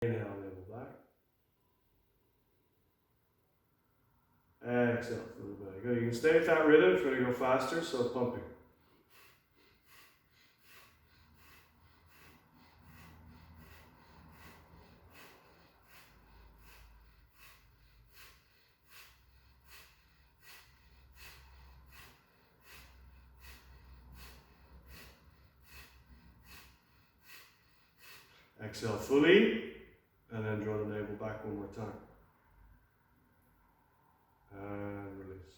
Inhale, navel back. Exhale, full belly. Good. You can stay with that rhythm if you're going to go faster, so pumping. Exhale fully, and then draw the navel back one more time. And release.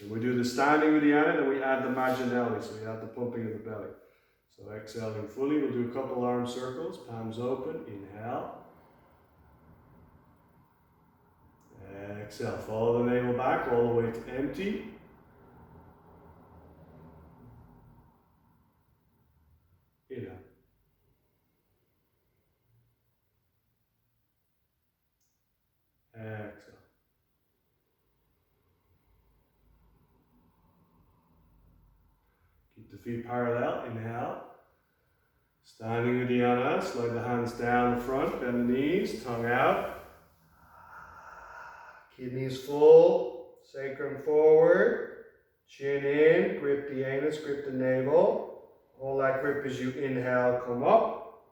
And we do the standing Uddiyana, then we add the Majjanelli, so we add the pumping of the belly. So exhaling fully, we'll do a couple arm circles, palms open, inhale. Exhale, follow the navel back all the way to empty. Inhale. Exhale. Keep the feet parallel, inhale. Standing Uddiyana, slide the hands down the front, bend the knees, tongue out. Kidneys full, sacrum forward, chin in, grip the anus, grip the navel. Hold that grip as you inhale, come up.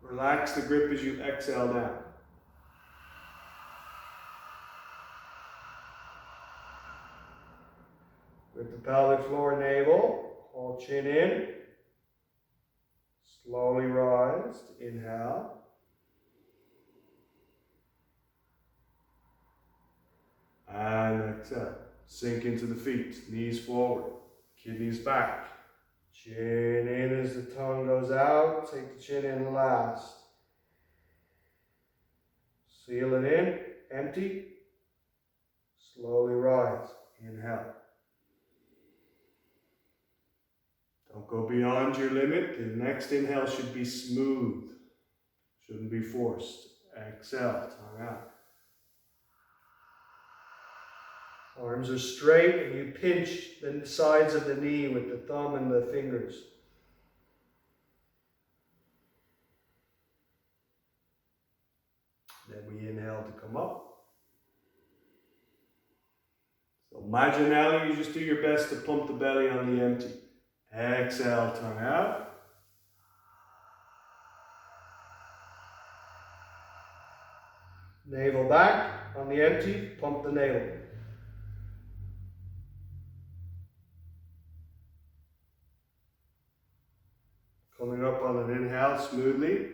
Relax the grip as you exhale down. Grip the pelvic floor, navel, hold chin in. Slowly rise, inhale. And exhale. Sink into the feet, knees forward, kidneys back. Chin in as the tongue goes out, take the chin in last. Seal it in, empty. Slowly rise, inhale. Don't go beyond your limit. The next inhale should be smooth, shouldn't be forced. Exhale, tongue out. Arms are straight and you pinch the sides of the knee with the thumb and the fingers. Then we inhale to come up. So Majjanelli, you just do your best to pump the belly on the empty. Exhale, tongue out. Navel back on the empty, pump the navel. Coming up on an inhale smoothly.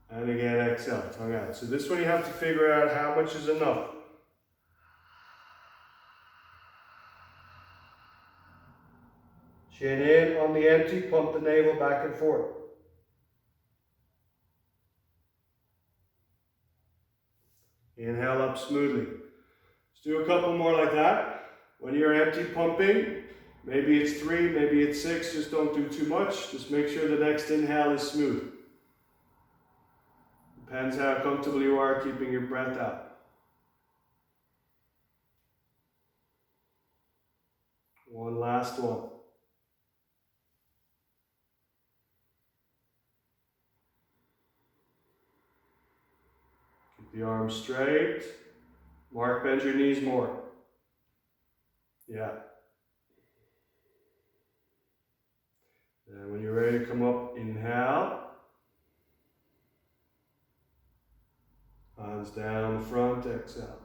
And again, exhale, tongue out. So this one you have to figure out how much is enough. Chin in on the empty, pump the navel back and forth. Inhale up smoothly. Let's do a couple more like that. When you're empty pumping, maybe it's 3, maybe it's 6, just don't do too much. Just make sure the next inhale is smooth. Depends how comfortable you are keeping your breath out. One last one. Keep the arms straight. Mark, bend your knees more. Yeah. And when you're ready to come up, inhale. Hands down the front, exhale.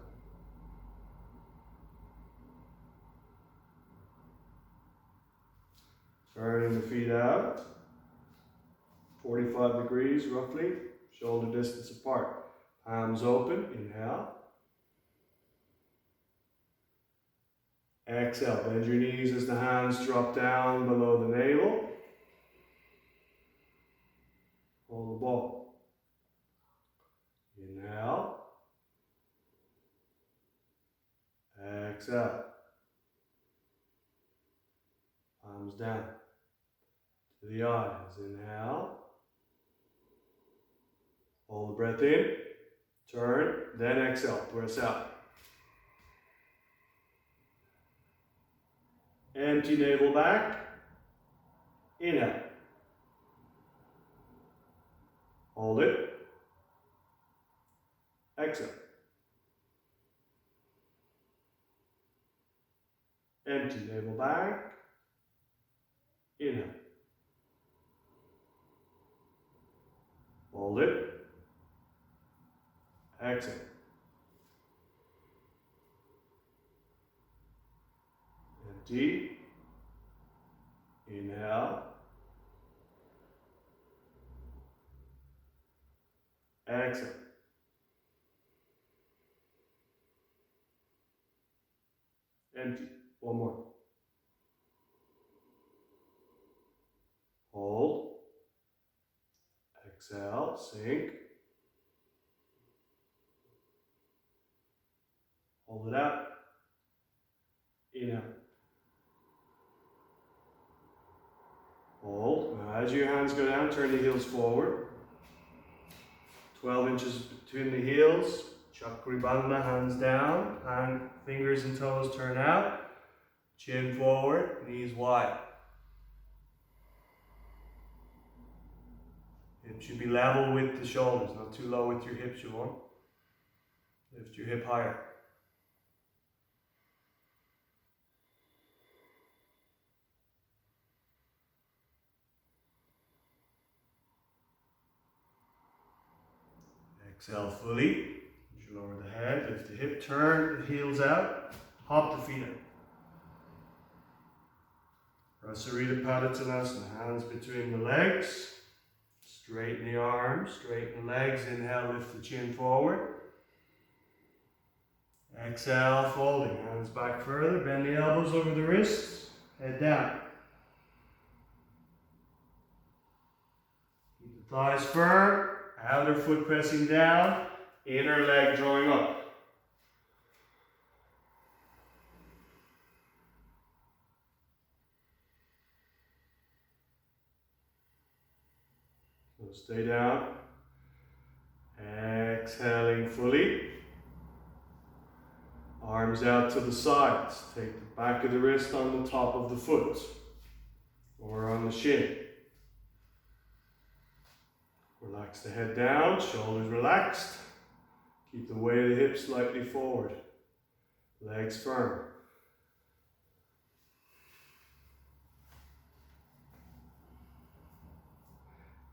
Turning the feet out. 45 degrees roughly, shoulder distance apart. Palms open, inhale. Exhale, bend your knees as the hands drop down below the navel. Hold the ball. Inhale. Exhale. Palms down to the eyes. Inhale. Hold the breath in. Turn, then exhale. Press out. Empty navel back. Inhale. Hold it. Exhale. Empty navel back. Inhale. Hold it. Exhale. Empty. Inhale. Exhale. Empty. One more. Hold. Exhale. Sink. Hold it out. Inhale. Hold. Now as your hands go down, turn the heels forward. 12 inches between the heels. Chakribandha, hands down. Hand, fingers and toes turn out. Chin forward, knees wide. Hips should be level with the shoulders, not too low with your hips, you want. Lift your hip higher. Exhale fully. As you lower the head, lift the hip, turn the heels out, hop the feet out. Prasarita Padottanasana, hands between the legs. Straighten the arms, straighten the legs. Inhale, lift the chin forward. Exhale, folding, hands back further. Bend the elbows over the wrists, head down. Keep the thighs firm. Outer foot pressing down, inner leg drawing up. So stay down. Exhaling fully. Arms out to the sides. Take the back of the wrist on the top of the foot or on the shin. Relax the head down, shoulders relaxed. Keep the weight of the hips slightly forward. Legs firm.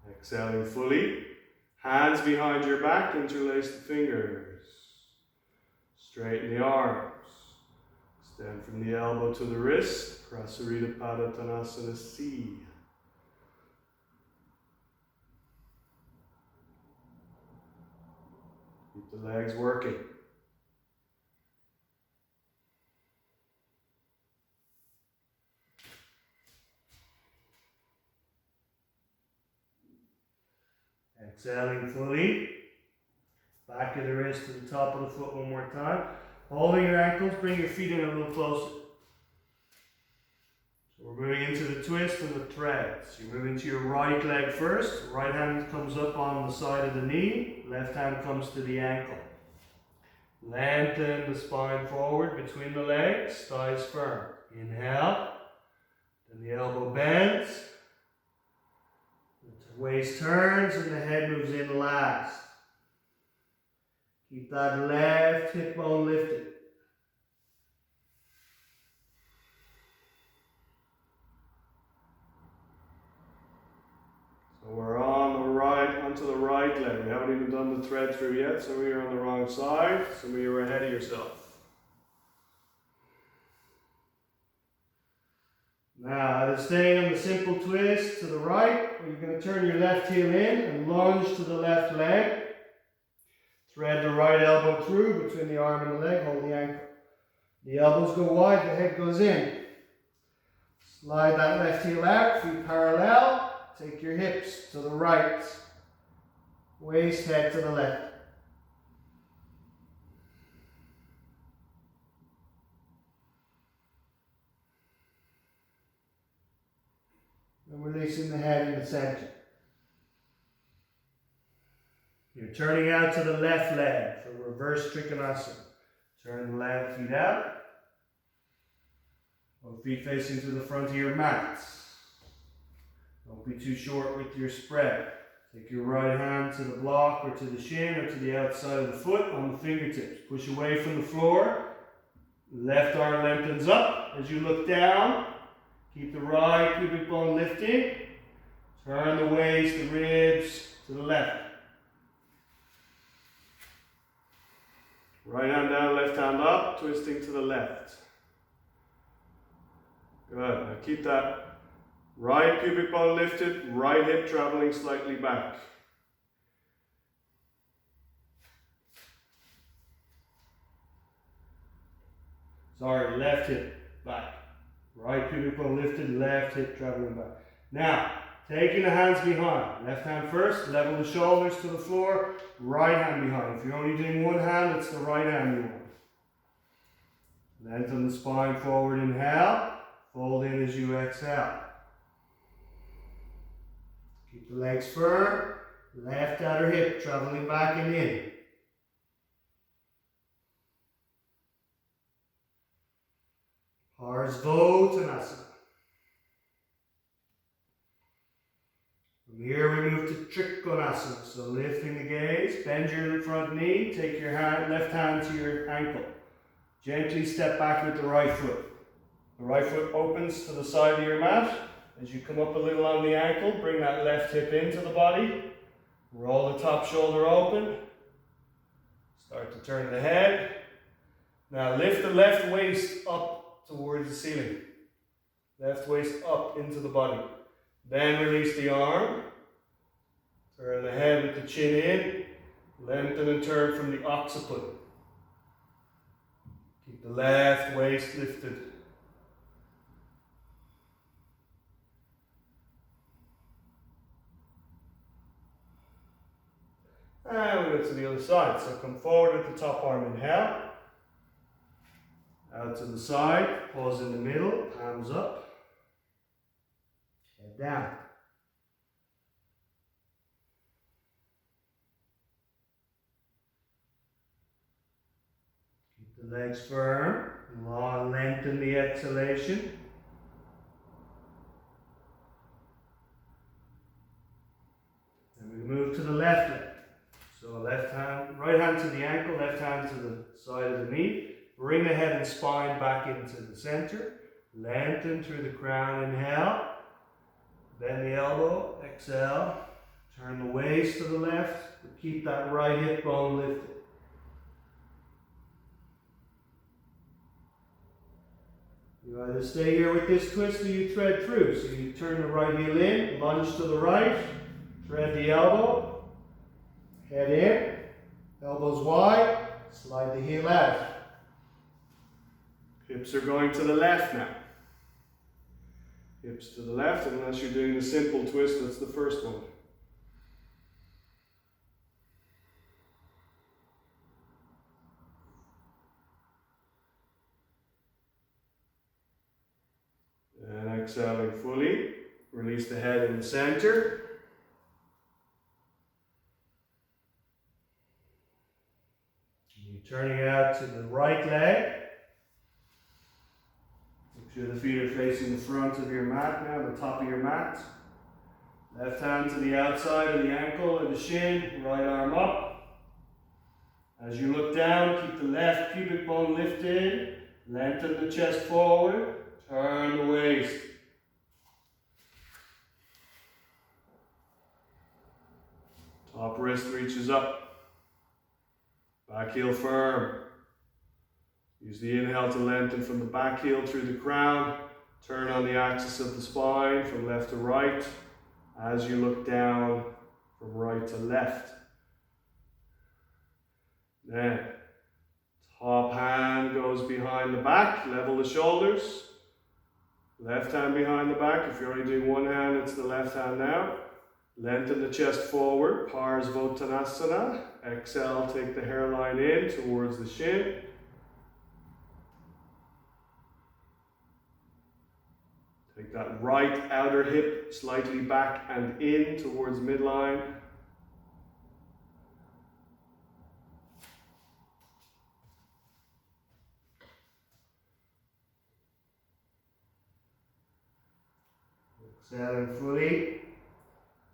Exhaling fully. Hands behind your back, interlace the fingers. Straighten the arms. Extend from the elbow to the wrist. Prasarita Padottanasana C. Keep the legs working. Exhaling fully. Back of the wrist to the top of the foot one more time. Holding your ankles, bring your feet in a little closer. So we're moving into the twist and the threads. You move into your right leg first. Right hand comes up on the side of the knee. Left hand comes to the ankle. Lengthen the spine forward between the legs, thighs firm. Inhale. Then the elbow bends. The waist turns and the head moves in last. Keep that left hip bone lifted. So we're on the right, onto the right leg. We haven't even done the thread through yet. Some of you are on the wrong side. Some of you are ahead of yourself. Now, staying on the simple twist to the right, you're going to turn your left heel in and lunge to the left leg. Thread the right elbow through between the arm and the leg, hold the ankle. The elbows go wide, the head goes in. Slide that left heel out, feet parallel. Take your hips to the right. Waist, head to the left. And releasing the head in the center. You're turning out to the left leg for reverse Trikonasana. Turn the left feet out. Both feet facing to the front of your mat. Don't be too short with your spread. Take your right hand to the block or to the shin or to the outside of the foot on the fingertips. Push away from the floor. Left arm lengthens up as you look down. Keep the right pubic bone lifted. Turn the waist, the ribs to the left. Right hand down, left hand up, twisting to the left. Good. Now keep that right pubic bone lifted, right hip traveling slightly back. Sorry, left hip back. Right pubic bone lifted, left hip traveling back. Now, taking the hands behind. Left hand first, level the shoulders to the floor. Right hand behind. If you're only doing one hand, it's the right hand you want. Lengthen the spine forward, inhale. Fold in as you exhale. Keep the legs firm. Left outer hip traveling back and in. Parsvottanasana. From here we move to Trikonasana. So lifting the gaze, bend your front knee, take your left hand to your ankle. Gently step back with the right foot. The right foot opens to the side of your mat. As you come up a little on the ankle, bring that left hip into the body. Roll the top shoulder open. Start to turn the head. Now lift the left waist up towards the ceiling. Left waist up into the body. Then release the arm. Turn the head with the chin in. Lengthen and turn from the occiput. Keep the left waist lifted. And we go to the other side. So come forward with the top arm, inhale. Out to the side, pause in the middle, palms up. Head down. Keep the legs firm. Long lengthen the exhalation. And we move to the left leg. So left hand, right hand to the ankle, left hand to the side of the knee. Bring the head and spine back into the center. Lengthen through the crown, inhale. Bend the elbow, exhale. Turn the waist to the left, but keep that right hip bone lifted. You either stay here with this twist or you thread through. So you turn the right heel in, lunge to the right, thread the elbow, head in, elbows wide, slide the heel out. Hips are going to the left now. Hips to the left, unless you're doing the simple twist, that's the first one. And exhaling fully, release the head in the center. You're turning out to the right leg. Make sure the feet are facing the front of your mat now, the top of your mat. Left hand to the outside of the ankle or the shin, right arm up. As you look down, keep the left pubic bone lifted. Lengthen the chest forward. Turn the waist. Top wrist reaches up. Back heel firm. Use the inhale to lengthen from the back heel through the crown. Turn on the axis of the spine from left to right as you look down from right to left. Then, top hand goes behind the back, level the shoulders. Left hand behind the back. If you're only doing one hand, it's the left hand now. Lengthen the chest forward, Parsvottanasana. Exhale, take the hairline in towards the shin. Take that right outer hip slightly back and in towards midline. Exhaling fully.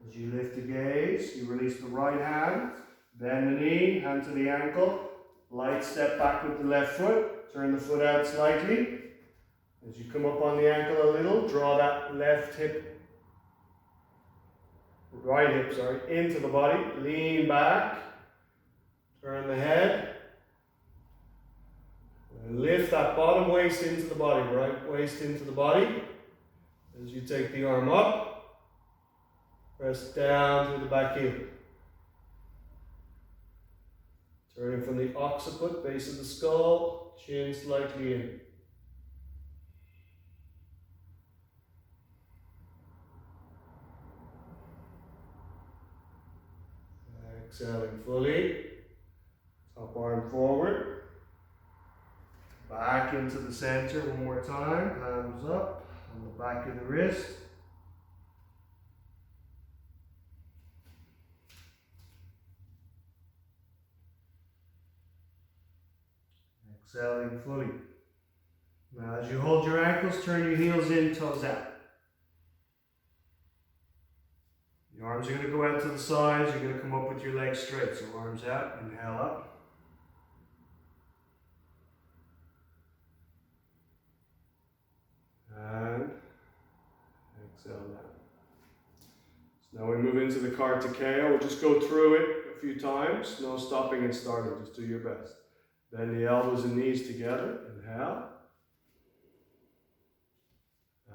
As you lift the gaze, you release the right hand, bend the knee, hand to the ankle, light step back with the left foot, turn the foot out slightly. As you come up on the ankle a little, draw that right hip, into the body, lean back, turn the head, and lift that bottom waist into the body, right waist into the body. As you take the arm up, press down through the back heel. Turning from the occiput, base of the skull, chin slightly in. Exhaling fully. Top arm forward. Back into the center one more time. Palms up on the back of the wrist. Exhaling fully. Now as you hold your ankles, turn your heels in, toes out. Your arms are going to go out to the sides. You're going to come up with your legs straight. So arms out, inhale up. And exhale down. So now we move into the Kartikeya. We'll just go through it a few times. No stopping and starting. Just do your best. Bend the elbows and knees together. Inhale.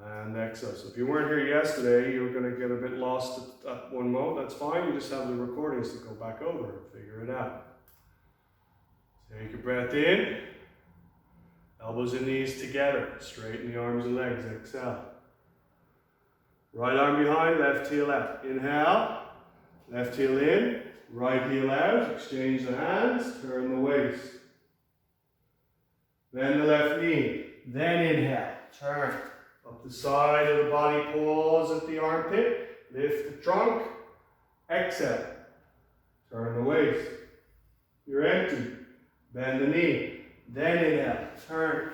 And exhale. So if you weren't here yesterday, you were going to get a bit lost at one moment. That's fine. You just have the recordings to go back over and figure it out. Take a breath in. Elbows and knees together. Straighten the arms and legs. Exhale. Right arm behind, left heel out. Inhale. Left heel in. Right heel out. Exchange the hands. Turn the waist. Bend the left knee. Then inhale. Turn. Up the side of the body, pause at the armpit, lift the trunk, exhale, turn the waist. You're empty, bend the knee, then inhale, turn.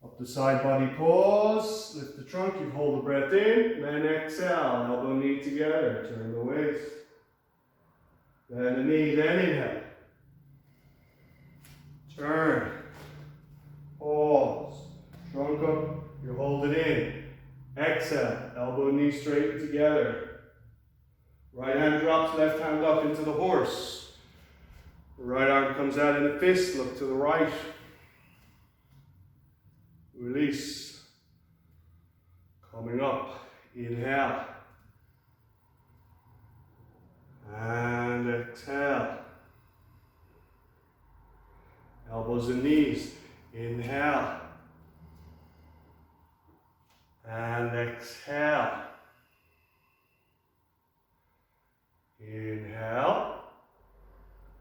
Up the side body, pause, lift the trunk, you hold the breath in, then exhale, elbow knee together, turn the waist. Bend the knee, then inhale. Turn, pause. Trunk up, you hold it in. Exhale, elbow, knee straighten together. Right hand drops, left hand up into the horse. Right arm comes out in a fist, look to the right. Release. Coming up, inhale. And exhale. Elbows and knees, inhale. And exhale. Inhale.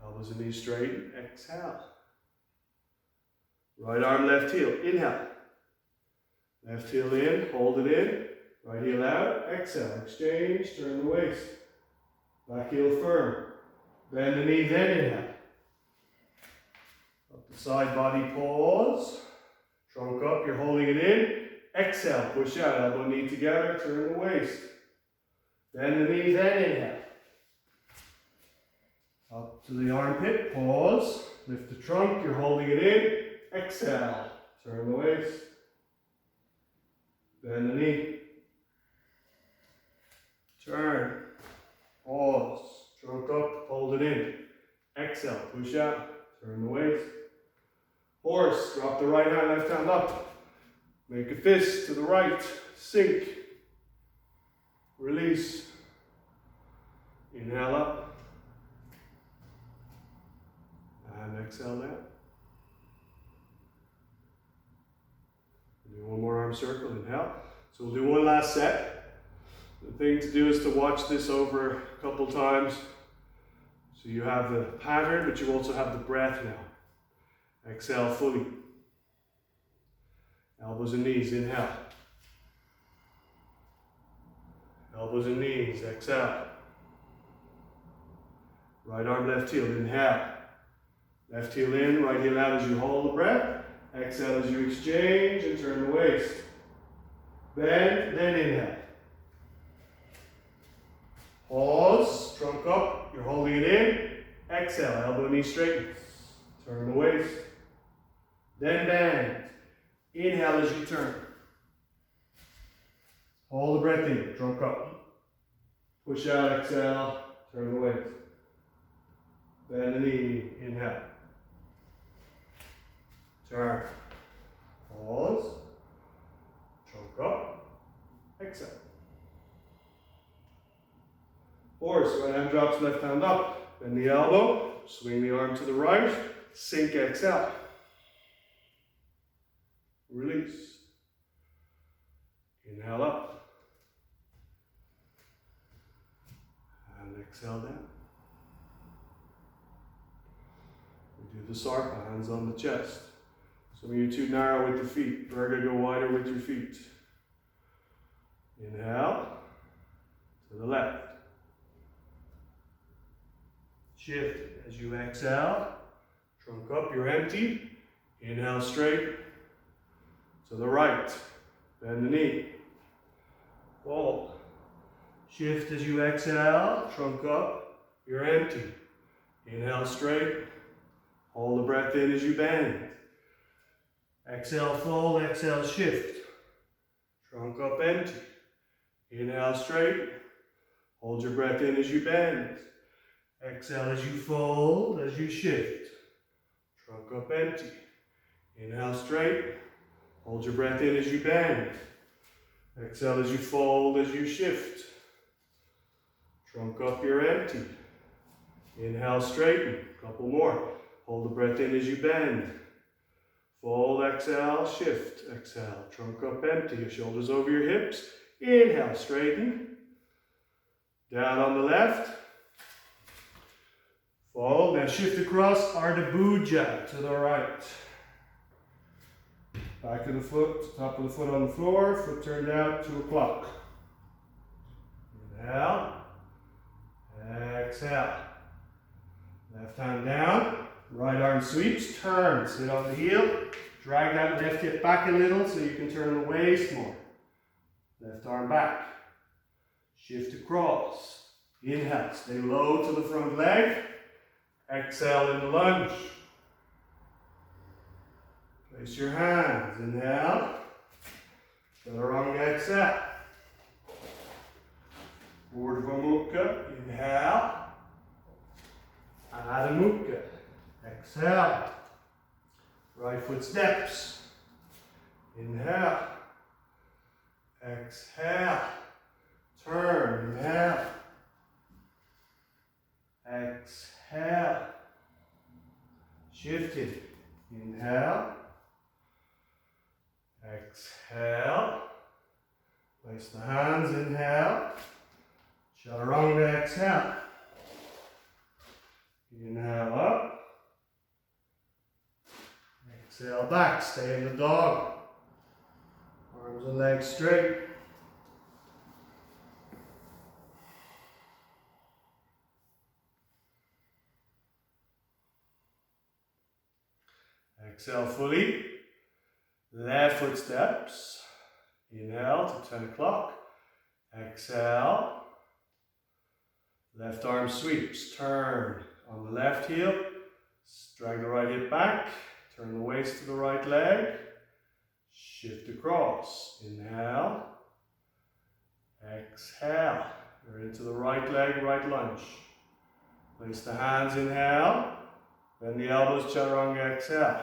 Elbows and knees straight. Exhale. Right arm, left heel. Inhale. Left heel in. Hold it in. Right heel out. Exhale. Exchange. Turn the waist. Back heel firm. Bend the knee, then inhale. Up the side body, pause. Trunk up. You're holding it in. Exhale, push out, elbow, knee together, turn the waist. Bend the knee, then inhale. Up to the armpit, pause. Lift the trunk, you're holding it in. Exhale, turn the waist. Bend the knee. Turn. Pause. Trunk up, hold it in. Exhale, push out, turn the waist. Horse, drop the right hand, left hand up. Make a fist to the right, sink, release, inhale up, and exhale down. Do one more arm circle, inhale. So we'll do one last set. The thing to do is to watch this over a couple times. So you have the pattern, but you also have the breath now. Exhale fully. Elbows and knees, inhale. Elbows and knees, exhale. Right arm, left heel, inhale. Left heel in, right heel out as you hold the breath. Exhale as you exchange and turn the waist. Bend, then inhale. Pause, trunk up, you're holding it in. Exhale, elbow, knee straightens. Turn the waist. Then bend. Inhale as you turn. Hold the breath in, trunk up. Push out, exhale, turn the waist. Bend the knee, inhale. Turn. Pause. Trunk up. Exhale. Horse, right hand drops, left hand up. Bend the elbow, swing the arm to the right. Sink, exhale. Release. Inhale up. And exhale down. We do the sarpa, hands on the chest. Some of you too narrow with the feet. Virga, go wider with your feet. Inhale. To the left. Shift as you exhale. Trunk up, you're empty. Inhale straight. To the right. Bend the knee. Fold. Shift as you exhale. Trunk up, you're empty. Inhale straight. Hold the breath in as you bend. Exhale, fold. Exhale, shift. Trunk up, empty. Inhale straight. Hold your breath in as you bend. Exhale as you fold, as you shift. Trunk up, empty. Inhale straight. Hold your breath in as you bend. Exhale as you fold, as you shift. Trunk up, you're empty. Inhale, straighten. Couple more. Hold the breath in as you bend. Fold, exhale, shift. Exhale. Trunk up, empty. Your shoulders over your hips. Inhale, straighten. Down on the left. Fold. Now shift across. Ardha Bhuja to the right. Back of the foot, top of the foot on the floor, foot turned out to a clock. Inhale. Exhale. Left hand down. Right arm sweeps. Turn. Sit on the heel. Drag that left hip back a little so you can turn the waist more. Left arm back. Shift across. Inhale. Stay low to the front leg. Exhale in the lunge. Place your hands. Inhale. Chaturanga, exhale. Urdhva Mukha. Inhale. Adho Mukha. Exhale. Right foot steps. Inhale. Exhale. Turn. Inhale. Exhale. Shifted. Inhale. Exhale. Place the hands. Inhale. Chaturanga. Exhale. Inhale up. Exhale back. Stay in the dog. Arms and legs straight. Exhale fully. Left foot steps. Inhale to 10 o'clock. Exhale. Left arm sweeps. Turn on the left heel. Drag the right hip back. Turn the waist to the right leg. Shift across. Inhale. Exhale. You're into the right leg, right lunge. Place the hands. Inhale. Bend the elbows. Chaturanga. Exhale.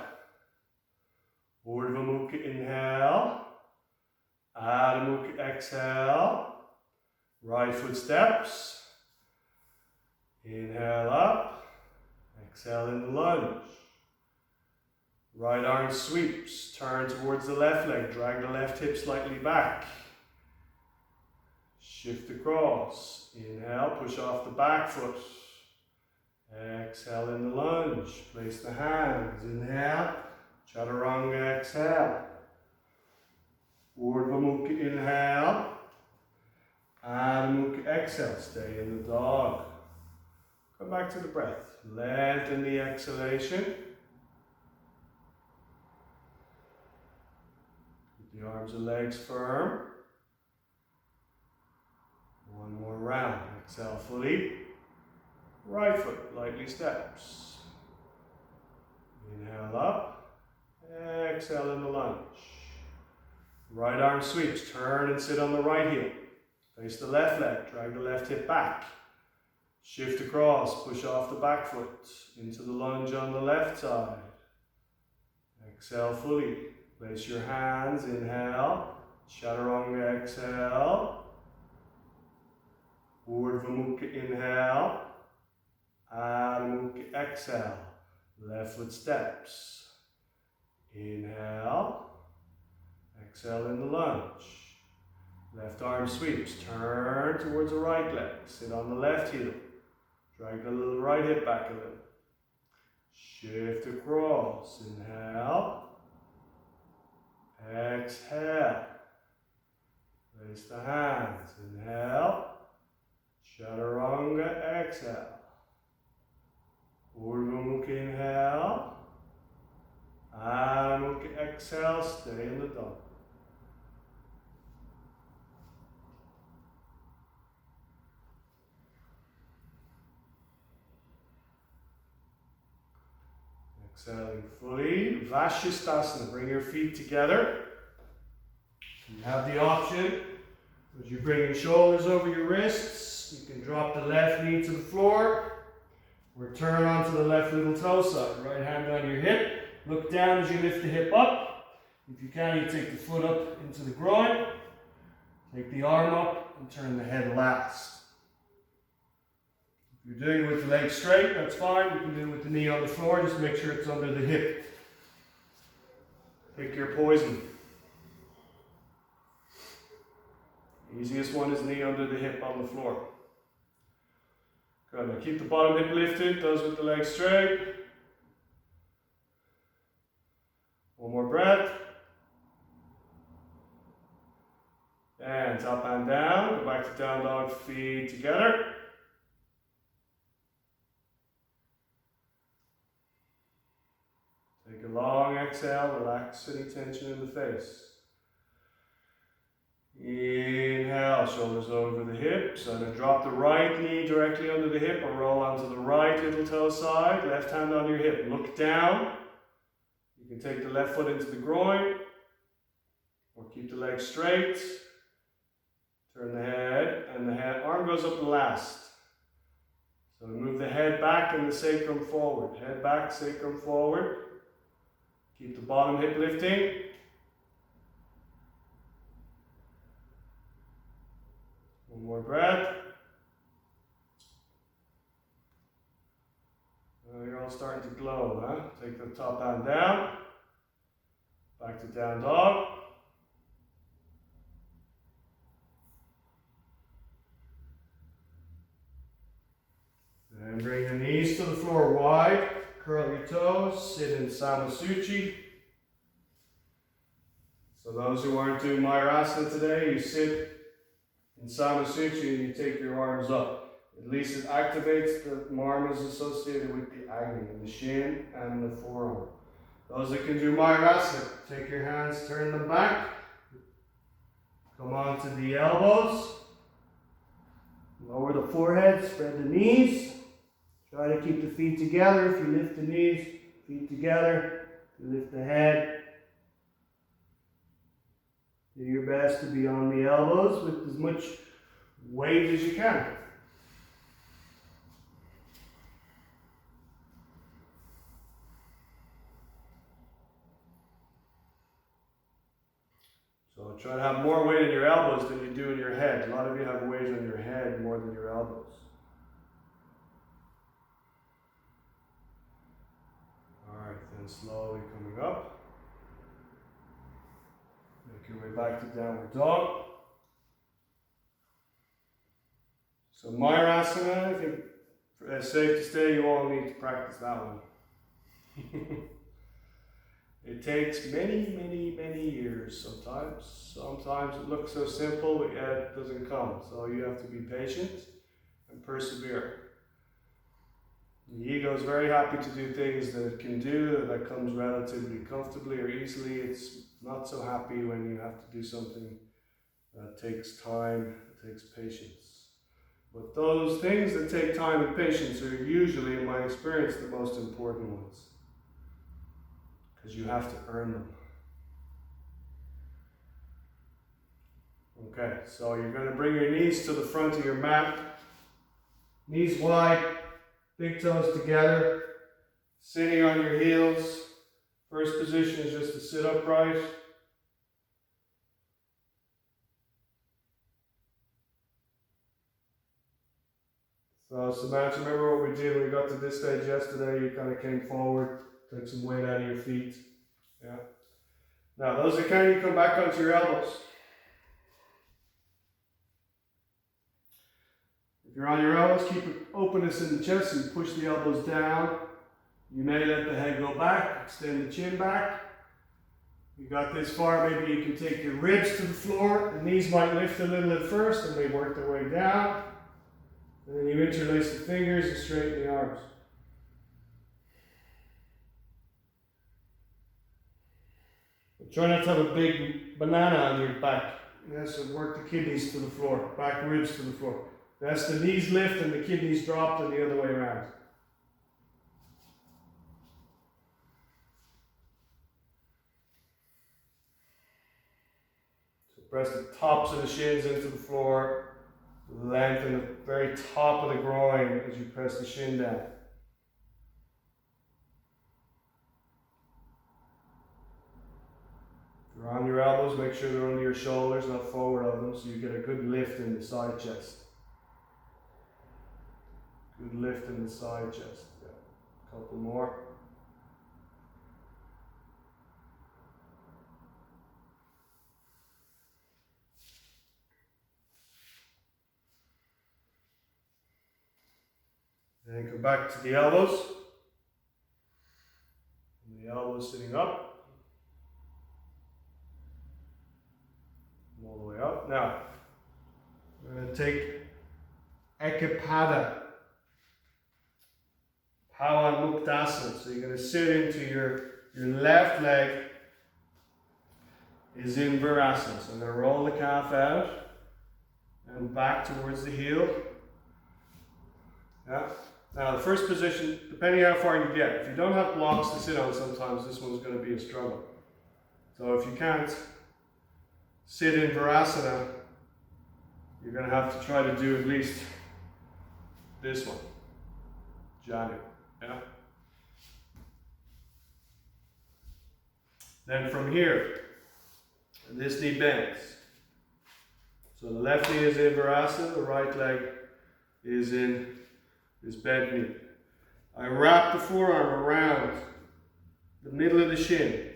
Urdhva Mukha, inhale. Adho Mukha, exhale. Right foot steps. Inhale up. Exhale in the lunge. Right arm sweeps. Turn towards the left leg. Drag the left hip slightly back. Shift across. Inhale. Push off the back foot. Exhale in the lunge. Place the hands. Inhale. Chaturanga, exhale. Urdhva Mukha, inhale. Adho Mukha, exhale. Stay in the dog. Come back to the breath. Lengthen the exhalation. Keep the arms and legs firm. Exhale fully. Right foot lightly steps. Inhale up. Exhale in the lunge. Right arm sweeps. Turn and sit on the right heel. Face the left leg. Drag the left hip back. Shift across. Push off the back foot. Into the lunge on the left side. Exhale fully. Place your hands. Inhale. Chaturanga. Exhale. Urdhva Mukha. Inhale. Adho Mukha. Exhale. Left foot steps. Inhale. Exhale in the lunge. Left arm sweeps. Turn towards the right leg. Sit on the left heel. Drag the little right hip back a little. Shift across. Inhale. Exhale. Place the hands. Inhale. Chaturanga. Exhale. Urdhva Mukha. Inhale. Adho Mukha. Exhale. Stay in the dog. Exhaling fully. Vashisthasana. Bring your feet together. You have the option, as you bring your shoulders over your wrists, you can drop the left knee to the floor, or turn onto the left little toe side. Right hand on your hip. Look down as you lift the hip up. If you can, you take the foot up into the groin. Take the arm up and turn the head last. If you're doing it with the leg straight, that's fine. You can do it with the knee on the floor. Just make sure it's under the hip. Pick your poison. Easiest one is knee under the hip on the floor. Good. Now keep the bottom hip lifted. Those with the legs straight. One more breath. And up and down. Go back to down dog, feet together. Take a long exhale. Relax any tension in the face. Inhale, shoulders over the hips. Either drop the right knee directly under the hip or roll onto the right little toe side. Left hand on your hip. Look down. You can take the left foot into the groin or keep the leg straight. Turn the head and the head arm goes up last. So move the head back and the sacrum forward. Head back, sacrum forward. Keep the bottom hip lifting. One more breath. You're all starting to glow, huh? Take the top hand down. Back to down dog. And bring the knees to the floor wide. Curl your toes. Sit in Samasuchi. So those who aren't doing Mayurasana today, you sit in Samasuchi and you take your arms up. At least it activates the marmas associated with the Agni, the shin and the forearm. Those that can do Mayurasana, take your hands, turn them back. Come on to the elbows. Lower the forehead, spread the knees. Try to keep the feet together. If you lift the knees, feet together. If you lift the head, do your best to be on the elbows with as much weight as you can. So try to have more weight in your elbows than you do in your head. A lot of you have weight on your head more than your elbows. Alright, then slowly coming up. Make your way back to downward dog. So Mayurasana, I think it's safe to say you all need to practice that one. It takes many years sometimes. Sometimes it looks so simple, but yet it doesn't come. So you have to be patient and persevere. The ego is very happy to do things that it can do, that comes relatively comfortably or easily. It's not so happy when you have to do something that takes time, takes patience. But those things that take time and patience are usually, in my experience, the most important ones. Because you have to earn them. Okay, so you're going to bring your knees to the front of your mat. Knees wide, big toes together, sitting on your heels. First position is just to sit upright. So Samantha, remember what we did when we got to this stage yesterday? You kind of came forward, took some weight out of your feet. Yeah. Now those that can, you come back onto your elbows. If you're on your elbows, keep openness in the chest, so you push the elbows down. You may let the head go back, extend the chin back. You got this far, maybe you can take your ribs to the floor. The knees might lift a little at first and they work their way down. And then you interlace the fingers and straighten the arms. But try not to have a big banana on your back. Yeah, so work the kidneys to the floor, back ribs to the floor. That's the knees lift and the kidneys drop and the other way around. So press the tops of the shins into the floor. Lengthen the very top of the groin as you press the shin down. If you're on your elbows, make sure they're under your shoulders, not forward of them, so you get a good lift in the side chest. Good lift in the side chest. Yeah. A couple more. Then come back to the elbows. And the elbows sitting up. All the way up. Now, we're going to take Ekapada. Pawamuktasana. So you're going to sit into your left leg is in Virasana. So I'm going to roll the calf out and back towards the heel. Yeah. Now the first position, depending how far you get, if you don't have blocks to sit on sometimes, this one's going to be a struggle. So if you can't sit in Virasana, you're going to have to try to do at least this one. Janu. Yeah. Then from here, this knee bends. So the left knee is in Virasana, the right leg is in this bent knee. I wrap the forearm around the middle of the shin.